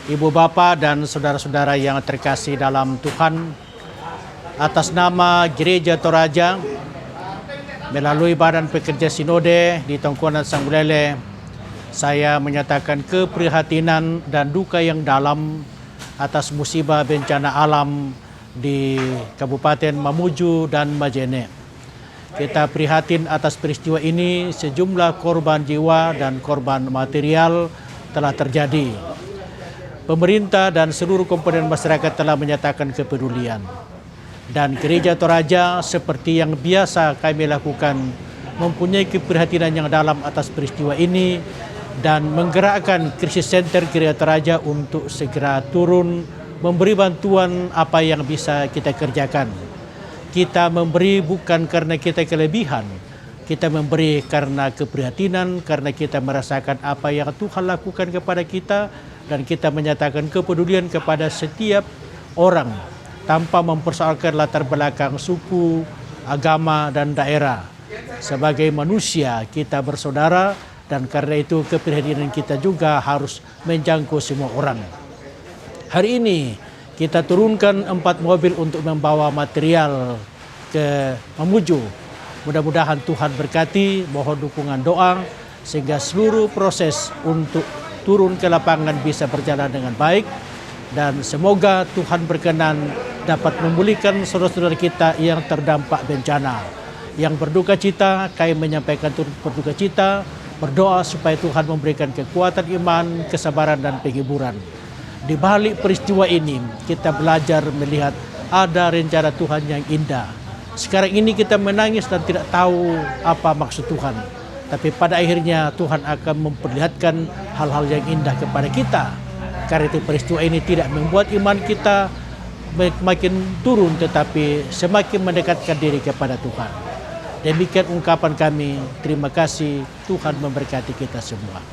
Ibu Bapa dan saudara-saudara yang terkasih dalam Tuhan, atas nama Gereja Toraja, melalui Badan Pekerja Sinode di Tongkonan Sanggulele, saya menyatakan keprihatinan dan duka yang dalam atas musibah bencana alam di Kabupaten Mamuju dan Majene. Kita prihatin atas peristiwa ini, sejumlah korban jiwa dan korban material telah terjadi. Pemerintah dan seluruh komponen masyarakat telah menyatakan kepedulian. Dan Gereja Toraja seperti yang biasa kami lakukan, mempunyai keprihatinan yang dalam atas peristiwa ini dan menggerakkan krisis center Gereja Toraja untuk segera turun memberi bantuan apa yang bisa kita kerjakan. Kita memberi bukan karena kita kelebihan, kita memberi karena keprihatinan, karena kita merasakan apa yang Tuhan lakukan kepada kita, dan kita menyatakan kepedulian kepada setiap orang tanpa mempersoalkan latar belakang suku, agama, dan daerah. Sebagai manusia kita bersaudara, dan karena itu keprihatinan kita juga harus menjangkau semua orang. Hari ini kita turunkan 4 mobil untuk membawa material ke Mamuju. Mudah-mudahan Tuhan berkati, mohon dukungan doa sehingga seluruh proses untuk turun ke lapangan bisa berjalan dengan baik, dan semoga Tuhan berkenan dapat memulihkan saudara-saudara kita yang terdampak bencana. Yang berduka cita, kami menyampaikan turut berduka cita, berdoa supaya Tuhan memberikan kekuatan iman, kesabaran, dan penghiburan. Di balik peristiwa ini, kita belajar melihat ada rencana Tuhan yang indah. Sekarang ini kita menangis dan tidak tahu apa maksud Tuhan. Tapi pada akhirnya Tuhan akan memperlihatkan hal-hal yang indah kepada kita. Karena itu peristiwa ini tidak membuat iman kita makin turun, tetapi semakin mendekatkan diri kepada Tuhan. Demikian ungkapan kami. Terima kasih. Tuhan memberkati kita semua.